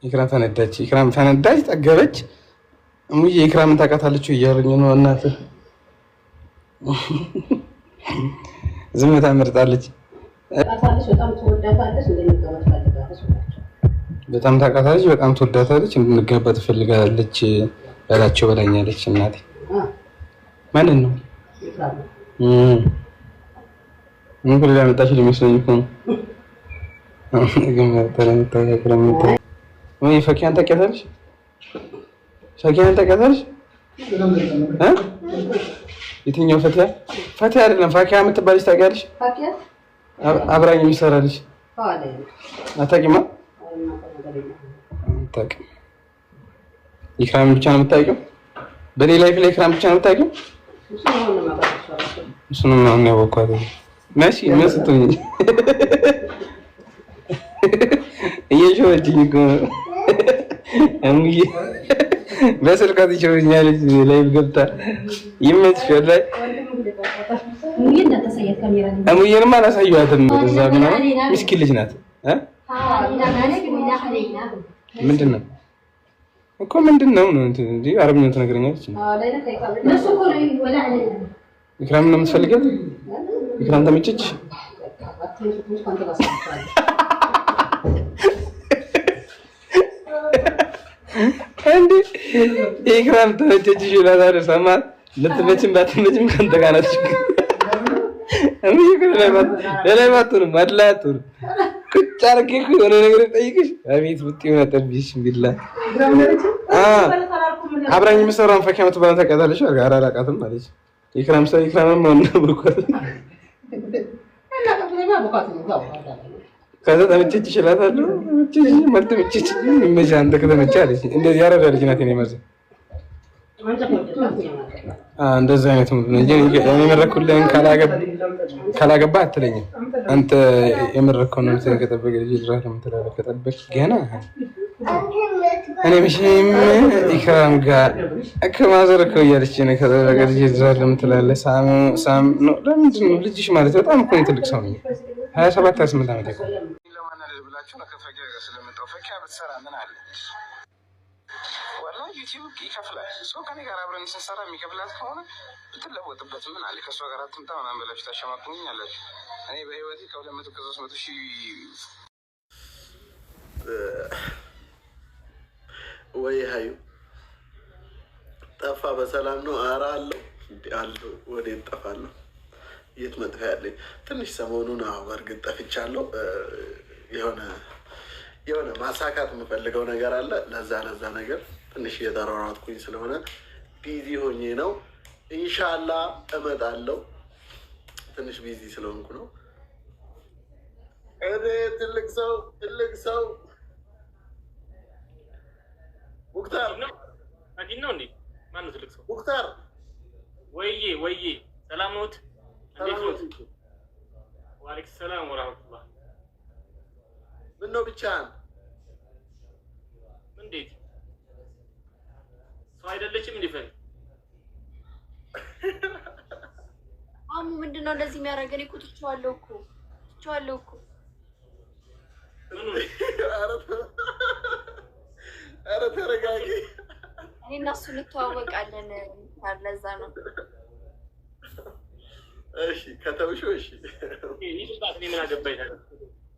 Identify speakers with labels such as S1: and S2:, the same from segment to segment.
S1: ኢክራም ፈነዳች ጠገበች። እሙዬ ኢክራምን ታውቃታለች እያሉኝ ነው። እናትህ ዝምታ መርጣለች። በጣም ታውቃታለች፣ በጣም ትወዳታለች፣ እንድንጋባ ትፈልጋለች በላቸው በላኛለች። እናቴ ማንን ነው ምን ብላ መጣች ሊመስለኝ እኮ ነው። ወይ ፈኪያን ታውቂያታለሽ? ፈኪያን ታውቂያታለሽ? የትኛው ፈቲያ? ፈቲያ አይደለም ፋኪያ የምትባልሽ ታውቂያለሽ? አብራኝ የሚሰራልሽ አታውቂማ? አታውቂም። ኢክራም ብቻ ነው የምታውቂው? በሌላ ላይፍ ላይ ኢክራም ብቻ ነው የምታውቂው? እሱንም ነው ያወኳት። መሲ መስቶኝ እየሾኸችኝ እኮ እሙዬ በስልካት ይሾኸኛለች። ላይቭ ገብታ ይመችሻል ላይ እሙዬንማ አላሳየኋትም። እዛ ምናምን ምስኪን ልጅ ናት። ምንድን ነው እኮ ምንድን ነው እንጂ አረብኛ ትነግረኛለች። ኢክራም ነው የምትፈልገው? ኢክራም ተመቸች? እንዴ ኢክራም ተመቸችሽ ይላታል። ሰማት ልትመችም ባትመችም ከአንተ ጋር ናት። ለላይ ባትሆንም አድላያትሆንም ቁጭ አድርጌ እኮ የሆነ ነገር ጠይቅሽ አቤት ብትይው ነጠብሽ ቢላ አብራኝ የምትሰራውን ፈኪያ የምትባለው ታውቃታለሽ? ኧረ አላውቃትም አለች። ኢክራም ሰው ኢክራምም ነው ብሩኳት። ከዛ ተመቸችሽ እላታለሁ። ተመቸችሽ ይመችሽ አንተ ከተመቸህ አለች። እንደዚህ ያረዳ ልጅ ናት። እኔ መርዘ እንደዚህ አይነት ነው እንጂ እኔ የመረኩልህን ካላገባ አትለኝም። አንተ የመረከውን ነው ከጠበቀ ልጅ ድራህ ለምትላለ ከጠበቅ ገና እኔ መቼም ኢክራም ጋር ከማዘርከው እያለች ነው ከጠበቀ ልጅ ድራህ ለምትላለ ሳም ነው። ለምንድን ነው ልጅሽ ማለት በጣም እኮ ትልቅ ሰው ነው። 27 28 ዓመት እኮ ለማናደድ ብላችሁ ነው ከፈኪያ ጋር ስለመጣሁ። ፈኪያ ብትሰራ ምን አለ ወላሂ ዩቲዩብ ይከፍላል። ሰው ከኔ ጋር አብረን ስንሰራ የሚከፍላት ከሆነ ብትለወጥበት ምን አለ? ከእሷ ጋር አትምጣ ምናምን ብላችሁ ታሸማቅቁኝ አላችሁ። እኔ በህይወቴ ከ200 ከ300 ሺህ
S2: ወይ ሀዩ ጠፋ። በሰላም ነው? ኧረ አለው አለው። ወዴት ጠፋለሁ? የት መጥፊያ ያለኝ ትንሽ ሰሞኑን በእርግጥ ጠፍቻለሁ። የሆነ ማሳካት የምፈልገው ነገር አለ። ለዛ ነገር ትንሽ እየተሯሯጥኩኝ ስለሆነ ቢዚ ሆኜ ነው። ኢንሻላህ እመጣለሁ። ትንሽ ቢዚ ስለሆንኩ ነው። እኔ ትልቅ ሰው ሙክታር ነው እንዴ? ማነው ትልቅ ሰው? ሙክታር ወይዬ ሰላም ነዎት? እንዴት ነዎት? ወአለይኩም ሰላም ወራህመቱላህ። ምነው ብቻህን? እንዴት ሰው አይደለችም እንዴ? ፈል አሙ ምንድነው እንደዚህ የሚያደርገን? እኮ ትቼዋለሁ እኮ ኧረ ተረጋጊ። እኔ እና እሱ እንተዋወቃለን። ለዛ ነው። እሺ ከተውሽው እሺ ይስጣት። ምን አገባኝ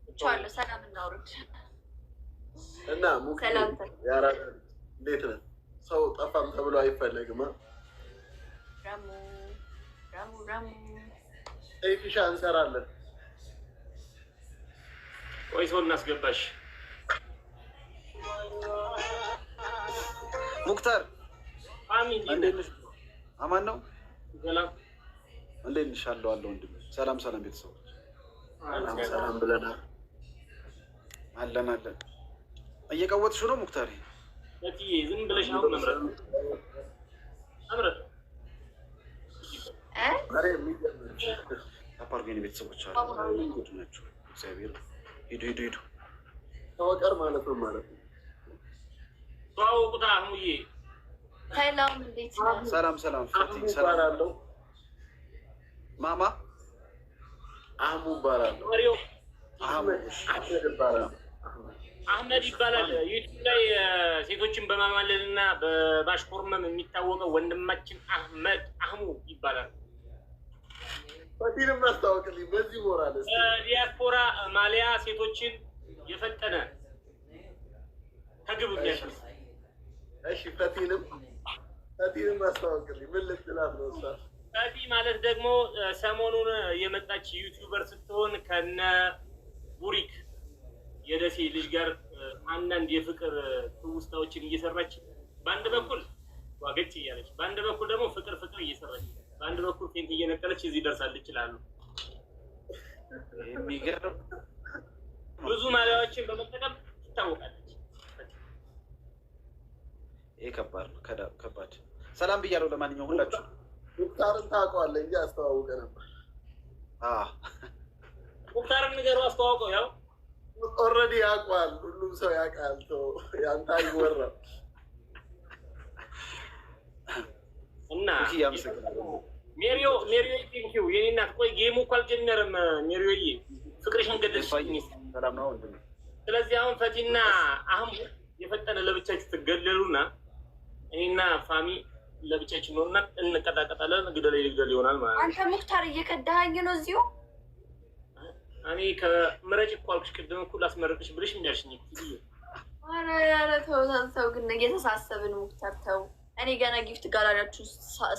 S2: ትቼዋለሁ። ሰላም እናውርድ እና ሰላም ያራ እንዴት ነህ? ሰው ጠፋም ተብሎ አይፈለግም። ራሙ ኤፊሻ እንሰራለን። ቆይ ሰው እናስገባሽ። ሙክታር አሚን እንዴት ነሽ? አማን ነው? ሰላም እንዴት ነሽ? አለው ወንድም። ሰላም ቤተሰቦች ሰላም ብለናል። አለን እየቀወጥሽ ነው ሙክታር? ለዚህ ዝም ብለሽ ነው አምረት አፓርጌን ቤተሰቦች አሉ ጉድ ናቸው። እግዚአብሔር ሂዱ ተወቀር ማለት ነው። ዋው ቁጣ ሙዬ ሰላም እንዴት ነው? ሰላም ፈቲ ሰላም አለው። ማማ አህሙ ባራለው። አህሙ ባራለው።
S3: አህመድ ይባላል። ዩቲዩብ ላይ ሴቶችን በማማለል እና በማሽኮርመም የሚታወቀው ወንድማችን አህመድ አህሙ ይባላል።
S2: ፈቲንም አስታውቅልኝ በዚህ ሞራል
S3: ዲያስፖራ ማሊያ ሴቶችን የፈጠነ ከግብ የሚያደርስ።
S2: እሺ ፈቲንም አስታውቅልኝ። ምን ልትላት ነው እሷ?
S3: ፈቲ ማለት ደግሞ ሰሞኑን የመጣች ዩቲዩበር ስትሆን ከነ ቡሪክ የደሴ ልጅ ጋር አንዳንድ የፍቅር ትውስታዎችን እየሰራች በአንድ በኩል ዋገጭ እያለች በአንድ በኩል ደግሞ ፍቅር እየሰራች በአንድ በኩል ፌንት እየነቀለች እዚህ ደርሳለች ይችላሉ።
S2: የሚገርም
S3: ብዙ ማሊያዎችን በመጠቀም ትታወቃለች።
S2: ይሄ ከባድ ነው፣ ከባድ። ሰላም ብያለሁ። ለማንኛውም ሁላችሁ ሙክታርን ታውቀዋለህ እንጂ አስተዋውቀ ነበር።
S3: ሙክታርን ንገረው፣ አስተዋውቀው። ያው
S2: ኦልሬዲ ያውቀዋል፣ ሁሉም ሰው ያውቃል። ያንተ አይወራም
S3: እና ሜሪዮ ቴንኪው የኔ እናት። ቆይ ጌሙ እኮ አልጀመረም ሜሪዮዬ፣ ፍቅርሽን ገደልሽ።
S2: ሰላም ነው።
S3: ስለዚህ አሁን ፈቲና አህሙ የፈጠነ ለብቻችሁ ትገደሉና እኔና ፋሚ ለብቻችን ነው እና እንቀጣቀጣለን። ግደል ይሆናል ማለት ነው።
S4: አንተ ሙክታር እየቀዳኸኝ ነው እዚሁ።
S3: እኔ ከምረጭ እኮ አልኩሽ ቅድም እኮ ላስመረቅሽ ብልሽ እንዳልሽኝ።
S4: ኧረ ተው ግን እየተሳሰብን ሙክታር ተው። እኔ ገና ጊፍት ጋላሪያችሁ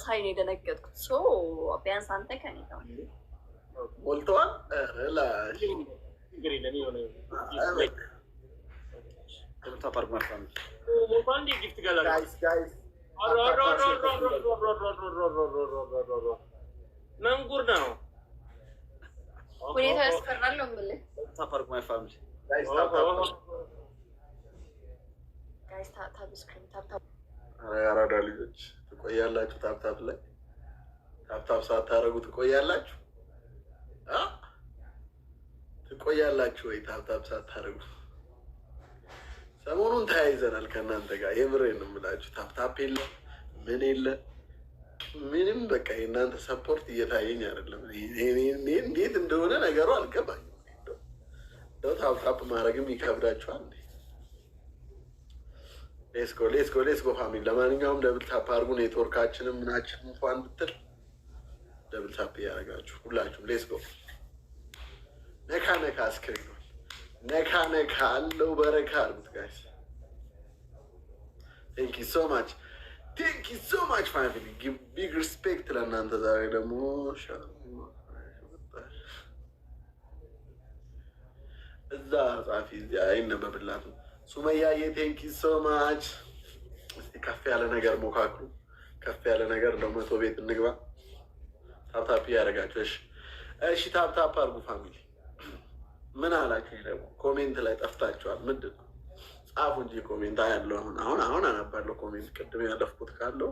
S4: ሳይ ነው የደነገጥኩት። ቢያንስ አንተ ከኔ ጋር
S2: ሞልተዋል።
S3: ችግር የለም የሆነ ጊፍት ጋላሪ መንጉር ነው።
S4: ሁኔታው ያስፈራል ነው የምልህ።
S2: አራዳ ልጆች ትቆያላችሁ። ታፕታፕ ላይ ታፕታፕ ሳታረጉ ትቆያላችሁ ወይ? ታፕታፕ ሳታረጉ ሰሞኑን ተያይዘናል ከእናንተ ጋር። የምሬን ነው የምላችሁ። ታፕታፕ የለ ምን የለ ምንም። በቃ የእናንተ ሰፖርት እየታየኝ አይደለም። እንዴት እንደሆነ ነገሩ አልገባኝም። እንደው ታፕታፕ ማድረግም ይከብዳችኋል። ሌስጎ ፋሚሊ። ለማንኛውም ደብል ታፕ አድርጉ። ኔትወርካችንም ምናችን እንኳን ብትል ደብል ታፕ እያደረጋችሁ ሁላችሁም ሌስጎ። ነካ አስክሪኗል ነካ አለው። በረካ አድርጉት ጋይስ። ቴንኪ ሶ ማች ፋሚሊ። ቢግ ሪስፔክት ለእናንተ። ዛሬ ደግሞ እዛ ጻፊ እዚያ አይነበብላትም። ሱመያዬ ቴንኪ ሶ ማች። እስቲ ከፍ ያለ ነገር ሞካክሩ። ከፍ ያለ ነገር ለመቶ ቤት እንግባ። ታፕታፕ እያደረጋችሁ እሺ ታፕታፕ አድርጉ ፋሚሊ። ምን አላችሁ ደግሞ? ኮሜንት ላይ ጠፍታችኋል። ምንድን ነው? ጻፉ እንጂ ኮሜንት ያለው አሁን አነባለሁ። ኮሜንት ቅድም ያለፍኩት ካለው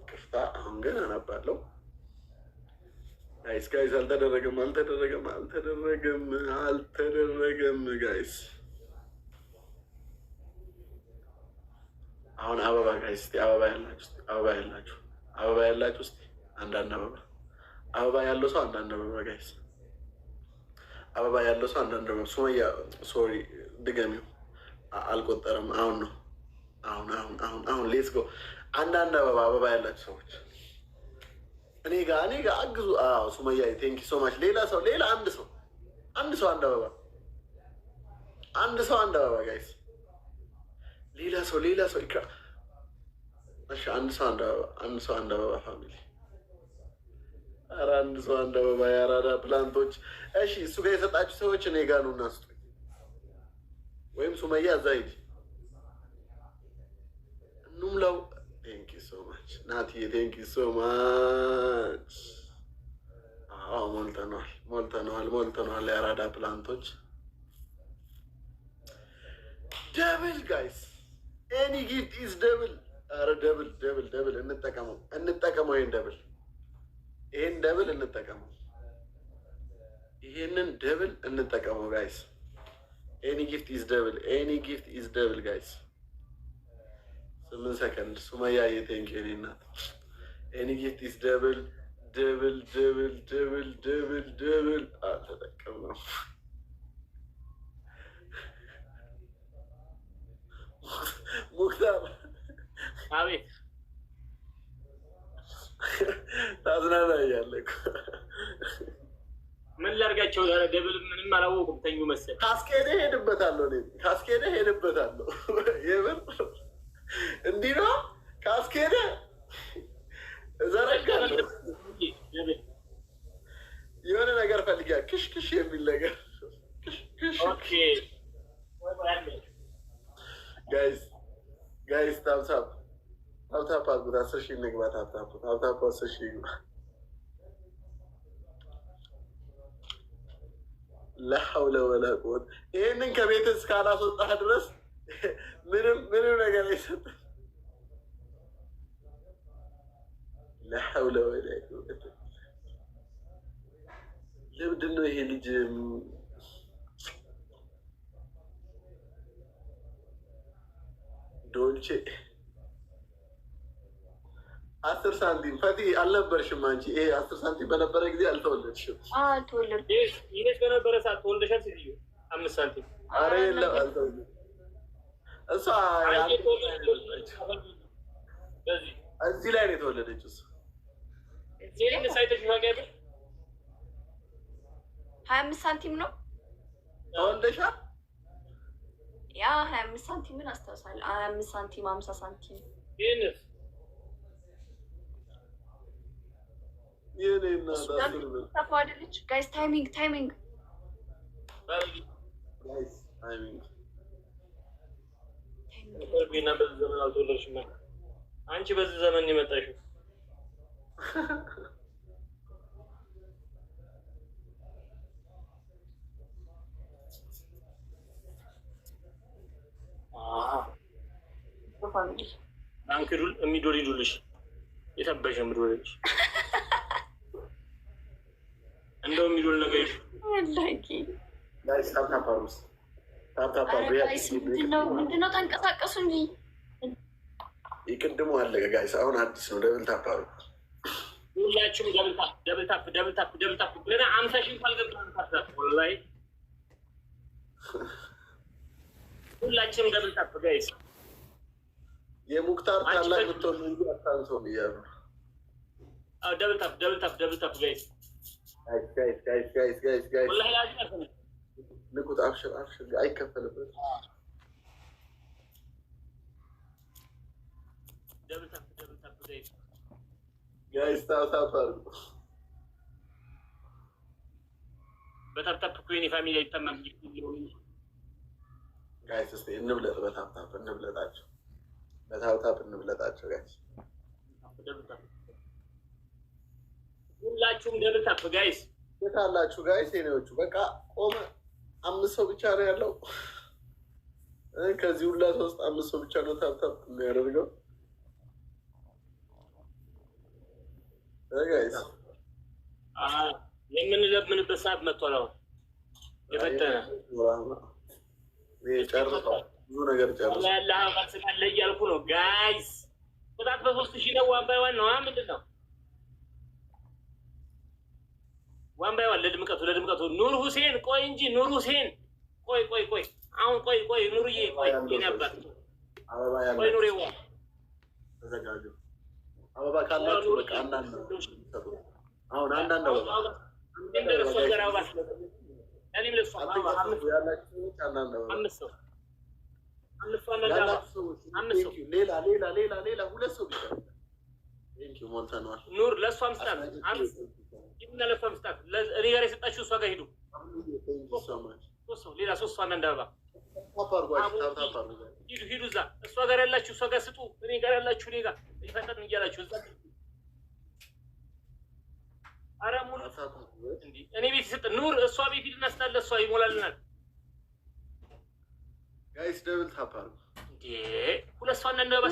S2: ቅፍታ፣ አሁን ግን አነባለሁ። ጋይስ አልተደረገም ጋይስ። አሁን አበባ ጋይስ፣ አበባ ያላችሁ እስኪ አንዳንድ አበባ ያለው ሰው አንዳንድ አበባ ጋይስ። አበባ ያለው ሰው አንዳንድ አበባ። ሱመያ ሶሪ ድገሚው፣ አልቆጠረም። አሁን ነው አሁን ሌትስ ጎ። አንዳንድ አበባ ያላችሁ ሰዎች እኔ ጋር አግዙ። ሱመያ ቴንኪ ሶ ማች። ሌላ አንድ ሰው አንድ አበባ አንድ አበባ ጋይስ። ሌላ ሰው ይክራ። እሺ አንድ ሰው አንድ አበባ ፋሚሊ። ኧረ አንድ ሰው አንድ አበባ። ያራዳ ፕላንቶች። እሺ እሱ ጋር የሰጣችሁ ሰዎች እኔ ጋር ነው እና ስጡኝ፣ ወይም ሱመያ እዛ ሂጂ እንሙላው። ቴንኪ ሶ ማች ናትዬ፣ ቴንኪ ሶ ማች። ሞልተነዋል። የአራዳ ፕላንቶች ደብል ጋይስ። ኤኒ ጊፍት ኢዝ ደብል። ኧረ ደብል እንጠቀመው። ይሄን ደብል እንጠቀመው ጋይስ። ኤኒ ጊፍት ኢዝ ደብል ጋይስ። 8 ሰከንድ። ሱመያ የቴንኪ የኔ እናት። ኤኒ ጊፍት ኢዝ ደብል። አልተጠቀምነው። ሙክታር
S3: አቤት
S2: ታዝናናኛለህ እኮ።
S3: ምን ላድርጋቸው? ደብል ምንም አላወቁም። ተኙ መሰል።
S2: ካስኬደ ሄድበታለሁ እኔ ካስኬደ ሄድበታለሁ። የምር እንዲህ ነው። ካስኬደ እዘረጋለሁ። የሆነ ነገር ፈልጊያ ክሽክሽ የሚል ነገር ጋይስ ታፕታፕ አድርጉት። 10 ሺህ እንግባ። ታፕታፕ 10 ሺህ ይግባ። ለሐውለ ወላ ቁወት። ይህንን ከቤት እስካላስወጣህ ድረስ ምንም ነገር አይሰጥም። ለሐውለ ወላ ቁወት። ለምንድን ነው ይሄ ልጅ ዶልቼ 10 ሳንቲም ፈቲ አልነበርሽም አንቺ። ይሄ 10 ሳንቲም በነበረ ጊዜ አልተወለድሽም።
S4: አልተወለድኩም።
S3: ይሄስ በነበረ ሰዓት ተወልደሻል ሴትዮ። 5 ሳንቲም
S2: ኧረ የለም አልተወለድኩም። እሷ እዚህ ላይ ነው የተወለደችው።
S3: ይህን ሳይተሽ ታውቂያለሽ?
S4: 25 ሳንቲም ነው
S2: ተወልደሻል።
S4: ያ 25 ሳንቲምን አስታውሳለሁ። 25 ሳንቲም 50 ሳንቲም
S3: ይህንስ
S4: ተፋደልች። ጋይስ ታይሚንግ
S3: ቢና በዚህ ዘመን አልተወለድሽም። አንቺ በዚህ ዘመን የመጣሽው አንክዱል የሚዶልዱልሽ የሰበሽ ምዶልሽ እንደው የሚዶል ነገር
S4: ምንድነው? ተንቀሳቀሱ እንጂ
S2: ይቅድሙ አለ ጋይስ። አሁን አዲስ ነው። ደብል ታፕ አሉ
S3: ሁላችሁም። ደብል ታፕ ገና 50 ሺህ ካልገባን ታፕ ወላሂ ሁላችንም ደብል ታፕ ጋይስ።
S2: የሙክታር ታላቅ ብትሆን እንጂ አታንሰውም እያሉ
S3: ደብል ታፕ ጋይስ። ወላሂ ላዚም
S2: ንቁት። አብሽር አይከፈልበት።
S3: ደብል ታፕ ጋይስ።
S2: ጋይስ ታፕ አድርጉ።
S3: በታፕታፕ ኮይን ፋሚሊ አይተማም።
S2: ጋይስ እስኪ እንብለጥ። በታፕታፕ እንብለጣቸው። ጋይስ
S3: ሁላችሁም ደብል ታፕ ጋይስ።
S2: የት አላችሁ ጋይስ? የኔዎቹ በቃ ቆመ። 5 ሰው ብቻ ነው ያለው። ከዚህ ሁላ 5 ሰው ብቻ ነው ታፕታፕ የሚያደርገው ጋይስ።
S3: የምንለምንበት ሰዓት መጥቷል። አሁን የፈጠነ
S2: ጨርሰዋል። ብዙ ነገር ጨርሰዋል።
S3: ያለ ስላለ እያልኩ ነው ጋይስ። ቅጣት በ3000 ነው። ዋን ባይ ዋን ነው። ምንድን ነው ዋን ባይ ዋን? ለድምቀቱ ኑር ሁሴን ቆይ እንጂ ኑር ሁሴን ቆይ አሁን ቆይ ኑርዬ ቆይ ነበር ቆይ ኑሬ
S2: ተዘጋጁ። አበባ ካላችሁ በቃ አንዳንድ አሁን አንዳንድ አበባ
S3: እንደረሱ ጋር አበባ እኔም ለሷ
S2: ሌላ 2 ሰው ብቻ ሞልተነዋል።
S3: ኑር ለእሷ ምስጣት ይህና ለእሷ ምስጣት እኔ ጋር የሰጣችሁ እሷ ጋር ሂዱ። ሌላ 3 ሰው አንዳንድ አበባ ሂዱ እዛ እሷ ጋር ያላችሁ እሷ ጋር ስጡ። እኔ ጋር ያላችሁ እኔ ጋር ይፈጠን እያላችሁ እዛ አረ ሙሉ እንዲህ እኔ ቤት ይሰጥ ኑር እሷ ቤት ሂድና ስላለ እሷ ይሞላልናል።
S2: ጋይስ ደብል ታፕ አሉ
S3: እንዴ 2 ሰው አንዳንድ አበባ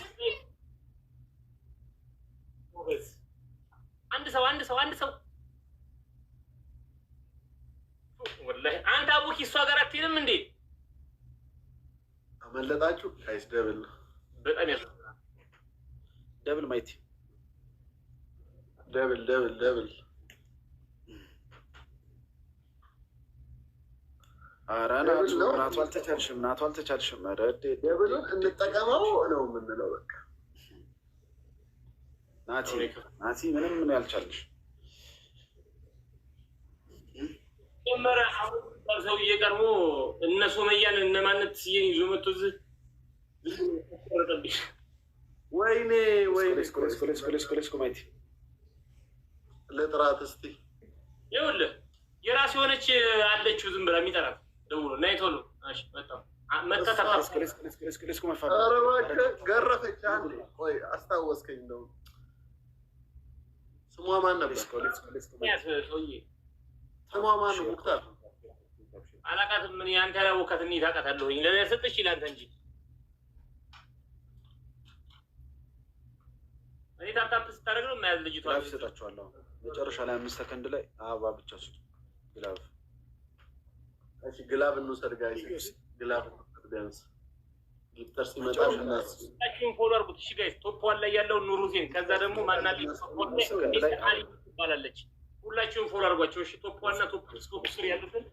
S3: አንድ ሰው ወላሂ አንተ አቡኪ እሷ ጋር አትሄድም እንዴ?
S2: አመለጣችሁ ጋይስ። ደብል ነው
S3: በጣም ያሳዝናል።
S2: ደብል ማይቲ ደብል ኧረ ናቱ አልተቻልሽም።
S5: ደብሉን እንጠቀመው ነው የምንለው። በቃ
S2: ናቲ ምንም ምን ያልቻልሽ
S3: ጀመረ። አሁን ሰውዬ ቀርቦ እነ ሱመያን እነ ማነት ስዬን ይዞ መጥቶ እዚህ
S5: ወይኔ
S2: ኮሜቲ
S5: ለጥራት እስቲ
S3: ይኸውልህ የራስ የሆነች አለችው ዝም ብላ የሚጠራት ደውሎ እና ቶሎ መጣሁ
S5: ገረፈች። አንዴ ቆይ አስታወስከኝ ነው። ስሟ ማን ነበር? ስሟ ማን ነው? ሙክታር
S3: አላውቃትም። ምን አንተ ያላወቃት እኔ ታውቃታለሁኝ። ለእኔ ሰጥሽ ይላንተ እንጂ እኔ ታፕታፕ ስታደርግ ነው የማያዝ ልጅቷ
S2: ይሰጣችኋለሁ። መጨረሻ ላይ 5 ሰከንድ ላይ አበባ ብቻ ስጡ። ግላብ
S5: እሺ፣ ግላብ እንውሰድ ጋይስ። ግላብ ቢያንስ ጊፍተር ሲመጣ
S3: ሁላችሁም ፎሎ አድርጉት። እሺ ጋይስ፣ ቶፕ ዋን ላይ ያለው ኑሩ ዜን፣ ከዛ ደግሞ ማናለች አሊ ትባላለች። ሁላችሁም ፎሎ አድርጓቸው። እሺ፣ ቶፕ ዋን እና ቶፕ ስር ያሉትን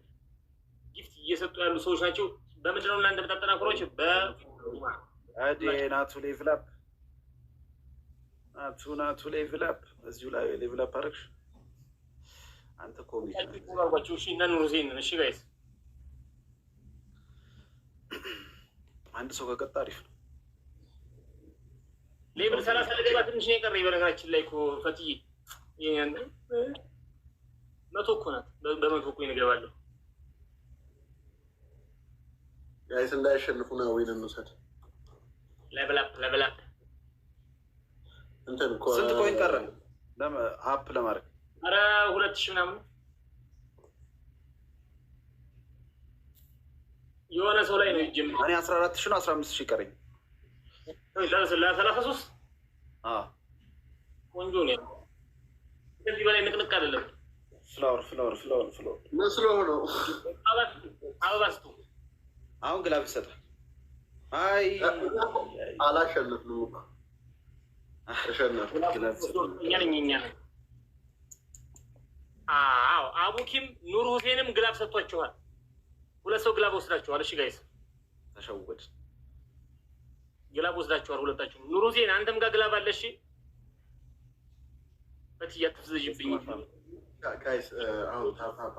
S3: ጊፍት እየሰጡ ያሉ ሰዎች ናቸው። በምንድን ነው እናንተ የምታጠናክሯቸው?
S2: ናቱ ሌቭል አፕ ናቱ ሌቭል አፕ እዚሁ ላይ ሌቭል አፕ አደረግሽ አንተ ኮሚሽን
S3: አድርጓቸው። እሺ፣ እና ኑሩ ዜን። እሺ ጋይስ፣
S2: አንድ ሰው ከቀጣ አሪፍ ነው።
S3: ሌብል 30 ለገባ ትንሽ ነው የቀረኝ። በነገራችን ላይ እኮ ፈትዬ ይሄን 100 እኮ ናት። በ100 እኮ ይገባለሁ።
S5: ጋይስ እንዳይሸንፉ ነው። ዊን እንውሰድ።
S3: ሌብል አፕ
S5: እንትን እኮ
S2: ስንት ኮይን ቀረ አፕ ለማድረግ?
S3: ኧረ 2000 ምናምን የሆነ ሰው ላይ ነው ይጀምር።
S2: እኔ 14,000 ነው 15,000 ቀረኝ።
S3: ለ33 ቆንጆ ነው። ከዚህ በላይ ንቅንቅ አይደለም።
S2: ፍላወር
S5: መስሎ ነው።
S3: አበባ ስጡ።
S2: አሁን ግላብ ይሰጣል። አይ
S5: አላሸነፍንም እኮ
S3: አቡኪም ኑር ሁሴንም ግላብ ሰጥቷቸዋል። 2 ሰው ግላብ ወስዳችኋል። እሺ ጋይስ
S2: ተሸወድ
S3: ግላብ ወስዳችኋል ሁለታችሁ። ኑር ሁሴን አንተም ጋር ግላብ አለ። እሺ በትያ ተፍዘጅብኝ
S5: ጋይስ አሁን ታፓፓ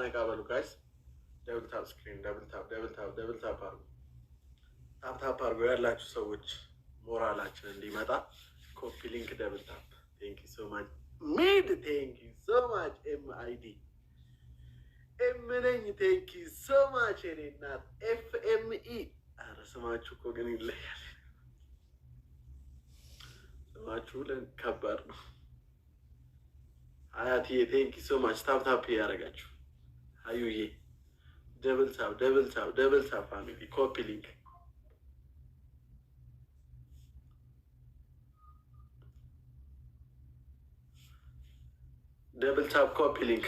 S5: ነቃ በሉ ጋይስ። ደብል ታፕ ስክሪን ደብል ታፕ አርጉ። ታፕ አርጉ ያላችሁ ሰዎች ሞራላችን እንዲመጣ ኮፒ ሊንክ ደብል ታፕ። ቴንክ ዩ ሶ ማች ሚድ ቴንክ ዩ ሶ ማች ኤምአይዲ ኤምነኝ ቴንክ ዩ ሶ ማች የኔ እናት ኤፍኤምኢ። ኧረ ስማችሁ እኮ ግን ይለያል። ስማችሁ ከባድ ነው። አያትዬ ቴንክ ዩ ሶ ማች ታፕ ያደረጋችሁ አዩዬ ደብል ታፕ ፋሚሊ ኮፒ ሊንክ ደብል ታፕ ኮፒ ሊንክ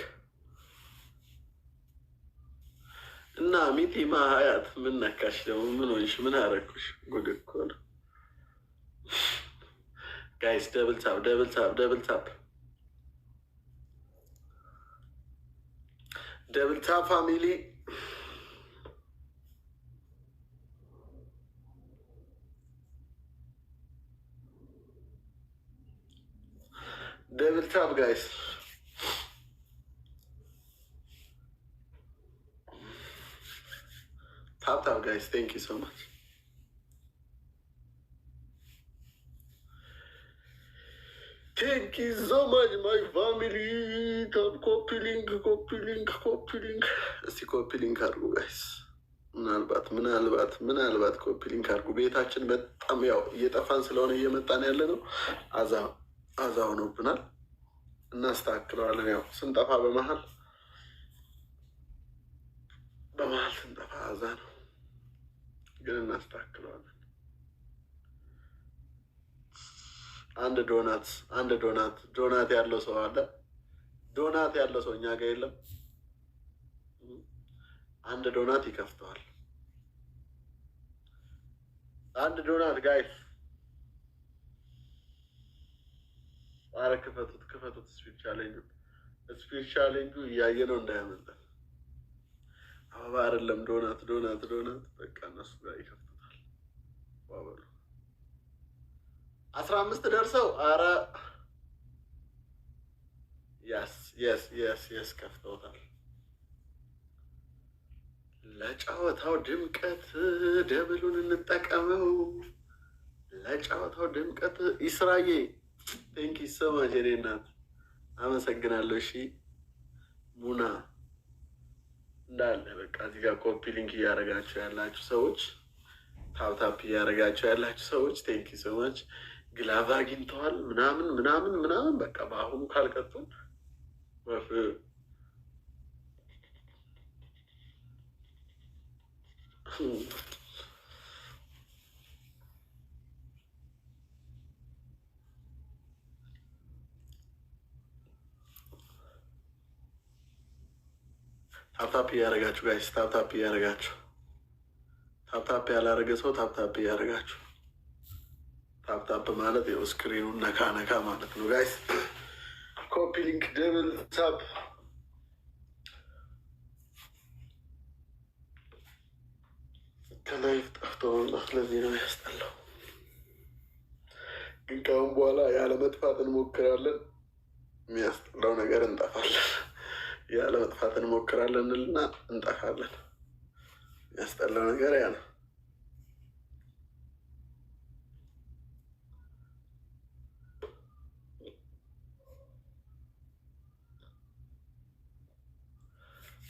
S5: እና ሚቲማ ሀያት ምን ነካሽ ደግሞ? ምን ሆንሽ? ምን አደረኩሽ? ጉድ እኮ ነው ጋይስ። ደብል ታፕ ፋሚሊ ደብል ታፕ ጋይስ። ታፕ ጋይስ ቴንክ ዩ ሶ ማች። ቴንክ ዩ ሶ ማች ማይ ፋሚሊ። ታፕ ኮፒ ሊንክ። እስቲ ኮፒ ሊንክ አድርጉ ጋይስ። ምናልባት ኮፒ ሊንክ አድርጉ። ቤታችን በጣም ያው እየጠፋን ስለሆነ እየመጣን ያለ ነው። አዛ ሆኖብናል። እናስተካክለዋለን። ያው ስንጠፋ በመሀል ስንጠፋ አዛ ነው፣ ግን እናስተካክለዋለን። አንድ ዶናት ያለው ሰው አለ። ዶናት ያለው ሰው እኛ ጋር የለም። አንድ ዶናት ይከፍተዋል። አንድ ዶናት ጋይስ፣ ኧረ ክፈቱት ክፈቱት። ስፒድ ቻሌንጁ እያየ ነው እንዳያመልጠን። አበባ አይደለም ዶናት ዶናት ዶናት። በቃ እነሱ ጋር ይከፍቱታል። ዋበሉ 15 ደርሰው ኧረ የስ ከፍተውታል። ለጨዋታው ድምቀት ደብሉን እንጠቀመው። ለጨዋታው ድምቀት ኢስራዬ ቴንኪ ሰማች የኔ እናት አመሰግናለሁ። እሺ ሙና እንዳለ በቃ እዚህ ጋር ኮፒ ሊንክ እያደረጋችሁ ያላችሁ ሰዎች፣ ታፕታፕ እያደረጋችሁ ያላችሁ ሰዎች ቴንኪ ሰማች። ግላቭ አግኝተዋል ምናምን ምናምን ምናምን። በቃ በአሁኑ ካልቀጡን ወፍ ታፕታፕ እያደረጋችሁ ጋይስ፣ ታፕታፕ እያደረጋችሁ። ታፕታፕ ያላረገ ሰው ታፕታፕ እያደረጋችሁ። ታፕታፕ ማለት ያው ስክሪኑን ነካ ነካ ማለት ነው ጋይስ። ኮፒ ሊንክ ደብል ታፕ። ከላይፍ ጠፍቶ መምጣት ለዚህ ነው ያስጠላው። ግን ከአሁን በኋላ ያለ መጥፋት እንሞክራለን። የሚያስጠላው ነገር እንጠፋለን። ያለ መጥፋት እንሞክራለን እና እንጠፋለን። የሚያስጠላው ነገር ያ ነው።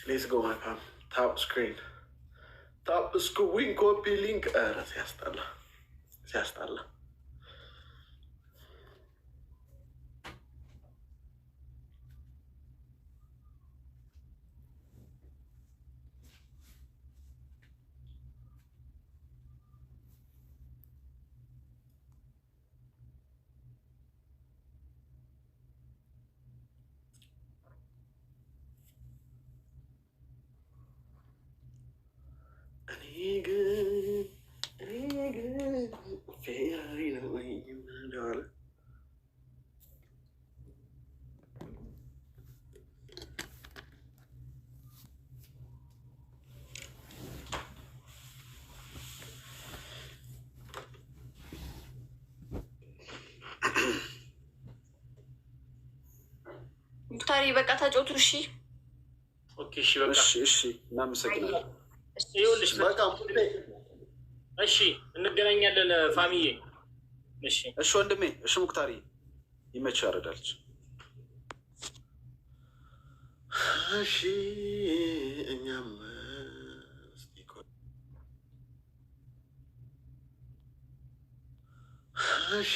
S5: ሌትስ ጎ ማይ ፋም። ታፕ ስክሪን ታፕ ስክሪን ኮፒ ሊንክ። ኧረ ሲያስጠላ ሲያስጠላ።
S4: ሙክታሪ በቃ ተጫወቱ። እሺ
S3: ኦኬ። እሺ በቃ
S2: እሺ እናመሰግናለን።
S3: ይኸውልሽ
S2: በቃ
S3: እሺ እንገናኛለን ፋሚዬ።
S2: እሺ ወንድሜ። እሺ ሙክታሪ ይመችህ። ያረዳልች። እሺ እኛም እሺ